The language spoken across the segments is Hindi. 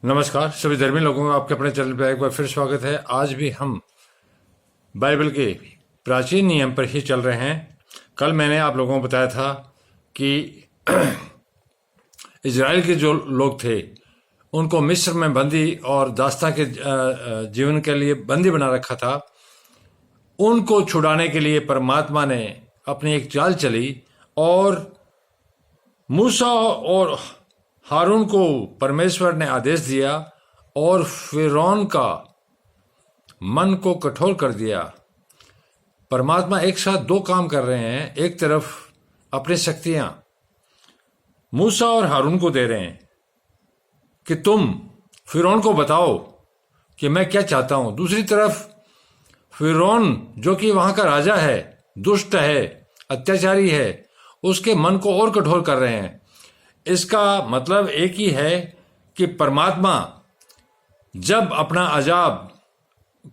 नमस्कार सभी धर्मी लोगों का आपके अपने चैनल पर एक बार फिर स्वागत है। आज भी हम बाइबल के प्राचीन नियम पर ही चल रहे हैं। कल मैंने आप लोगों को बताया था कि इजराइल के जो लोग थे उनको मिस्र में बंदी और दास्ता के जीवन के लिए बंदी बना रखा था। उनको छुड़ाने के लिए परमात्मा ने अपनी एक चाल चली और मूसा और हारून को परमेश्वर ने आदेश दिया और फिरौन का मन को कठोर कर दिया। परमात्मा एक साथ दो काम कर रहे हैं। एक तरफ अपनी शक्तियां मूसा और हारून को दे रहे हैं कि तुम फिरौन को बताओ कि मैं क्या चाहता हूं। दूसरी तरफ फिरौन जो कि वहां का राजा है, दुष्ट है, अत्याचारी है, उसके मन को और कठोर कर रहे हैं। इसका मतलब एक ही है कि परमात्मा जब अपना अजाब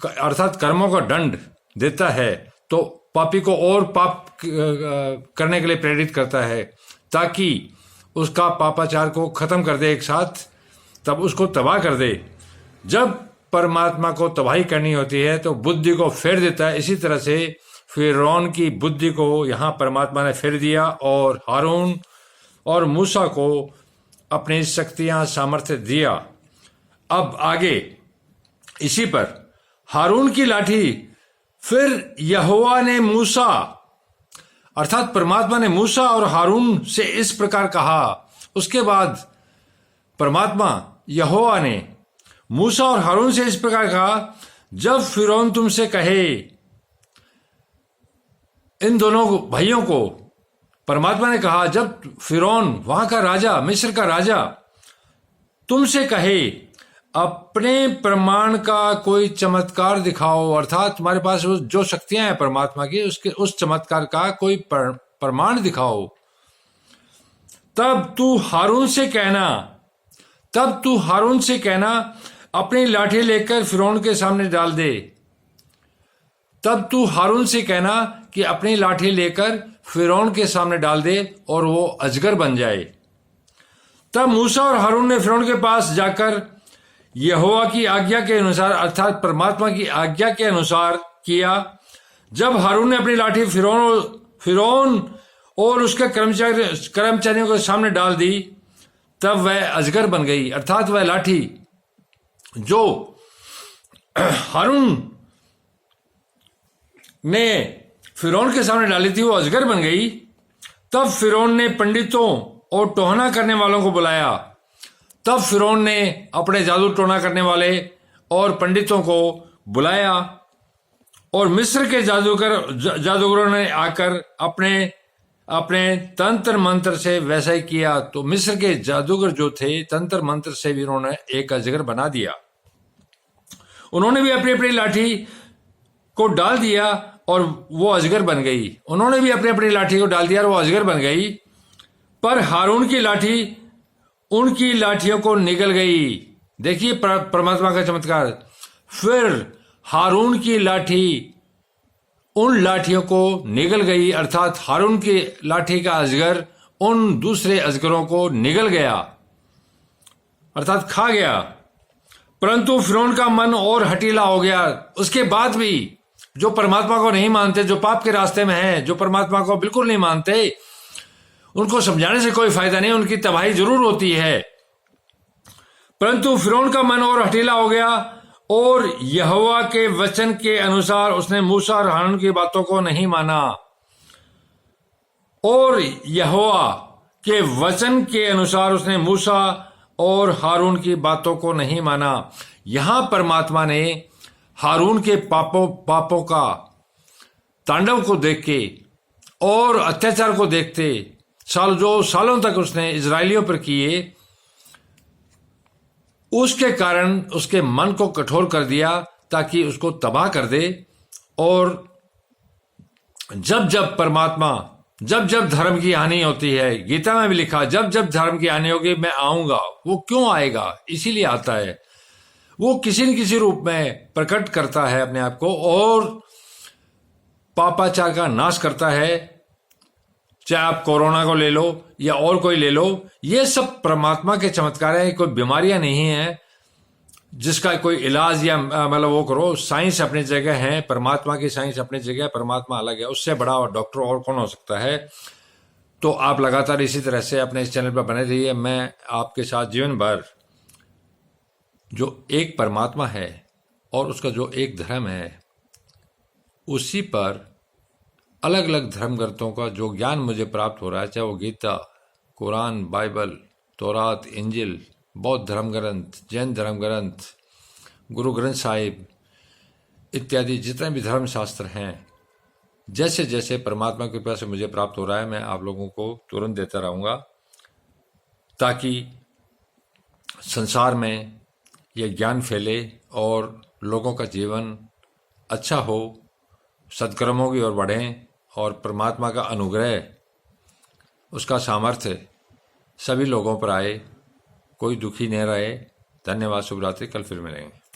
अर्थात कर्मों का दंड देता है तो पापी को और पाप करने के लिए प्रेरित करता है ताकि उसका पापाचार को खत्म कर दे एक साथ, तब उसको तबाह कर दे। जब परमात्मा को तबाही करनी होती है तो बुद्धि को फेर देता है। इसी तरह से फिरौन की बुद्धि को यहाँ परमात्मा ने फेर दिया और हारून और मूसा को अपनी शक्तियां सामर्थ्य दिया। अब आगे इसी पर हारून की लाठी, फिर यहोवा ने मूसा अर्थात परमात्मा ने मूसा और हारून से इस प्रकार कहा। उसके बाद परमात्मा यहोवा ने मूसा और हारून से इस प्रकार कहा, जब फिरौन तुमसे कहे, इन दोनों भाइयों को परमात्मा ने कहा, जब फिरौन वहां का राजा, मिस्र का राजा तुमसे कहे अपने प्रमाण का कोई चमत्कार दिखाओ, अर्थात तुम्हारे पास जो शक्तियां हैं परमात्मा की उसके उस चमत्कार का कोई प्रमाण दिखाओ, तब तू हारून से कहना अपनी लाठी लेकर फिरौन के सामने डाल दे। तब तू हारून से कहना कि अपनी लाठी लेकर फिरौन के सामने डाल दे और वो अजगर बन जाए। तब मूसा और हारून ने फिरौन के पास जाकर यहोवा की आज्ञा के अनुसार अर्थात परमात्मा की आज्ञा के अनुसार किया। जब हारून ने अपनी लाठी फिरौन और उसके कर्मचारियों के सामने डाल दी, तब वह अजगर बन गई, अर्थात वह लाठी जो हारून ने फिरौन के सामने डाली थी वो अजगर बन गई। तब फिरौन ने पंडितों और टोहना करने वालों को बुलाया। तब फिरौन ने अपने जादू टोना करने वाले और पंडितों को बुलाया और मिस्र के जादूगरों ने आकर अपने तंत्र मंत्र से वैसा ही किया। तो मिस्र के जादूगर जो थे तंत्र मंत्र से भी उन्होंने एक अजगर बना दिया। उन्होंने भी अपनी अपनी लाठी को डाल दिया और वो अजगर बन गई। उन्होंने भी अपनी अपनी लाठी को डाल दिया और वो अजगर बन गई। पर हारून की लाठी उनकी लाठियों को निगल गई। देखिए परमात्मा का चमत्कार। फिर हारून की लाठी उन लाठियों को निगल गई, अर्थात हारून की लाठी का अजगर उन दूसरे अजगरों को निगल गया अर्थात खा गया। परंतु फिरौन का मन और हठीला हो गया। उसके बाद भी जो परमात्मा को नहीं मानते, जो पाप के रास्ते में हैं, जो परमात्मा को बिल्कुल नहीं मानते, उनको समझाने से कोई फायदा नहीं, उनकी तबाही जरूर होती है। परंतु फिरौन का मन और हठीला हो गया और यहोवा के वचन के अनुसार उसने मूसा और हारून की बातों को नहीं माना। और यहोवा के वचन के अनुसार उसने मूसा और हारून की बातों को नहीं माना। यहां परमात्मा ने हारून के पापों का तांडव को देख के और अत्याचार को देखते जो सालों तक उसने इजरायलियों पर किए, उसके कारण उसके मन को कठोर कर दिया ताकि उसको तबाह कर दे। और जब जब परमात्मा जब धर्म की हानि होती है, गीता में भी लिखा, जब धर्म की हानि होगी मैं आऊंगा। वो क्यों आएगा? इसीलिए आता है। वो किसी न किसी रूप में प्रकट करता है अपने आप को और पापाचार का नाश करता है। चाहे आप कोरोना को ले लो या और कोई ले लो, ये सब परमात्मा के चमत्कार है, कोई बीमारियां नहीं है। जिसका कोई इलाज या मतलब वो करो। साइंस अपनी जगह है, परमात्मा की साइंस अपनी जगह है, परमात्मा अलग है, उससे बड़ा डॉक्टर और कौन हो सकता है। तो आप लगातार इसी तरह से अपने इस चैनल पर बने रहिए। मैं आपके साथ जीवन भर जो एक परमात्मा है और उसका जो एक धर्म है, उसी पर अलग अलग धर्मग्रंथों का जो ज्ञान मुझे प्राप्त हो रहा है, चाहे वो गीता, कुरान, बाइबल, तौरात, इंजिल, बौद्ध धर्म ग्रंथ, जैन धर्म ग्रंथ, गुरु ग्रंथ साहिब इत्यादि जितने भी धर्म शास्त्र हैं, जैसे जैसे परमात्मा की कृपा से मुझे प्राप्त हो रहा है, मैं आप लोगों को तुरंत देता रहूँगा, ताकि संसार में यह ज्ञान फैले और लोगों का जीवन अच्छा हो, सत्कर्मों की ओर बढ़ें और परमात्मा का अनुग्रह, उसका सामर्थ्य सभी लोगों पर आए, कोई दुखी नहीं रहे। धन्यवाद। शुभ रात्रि। कल फिर मिलेंगे।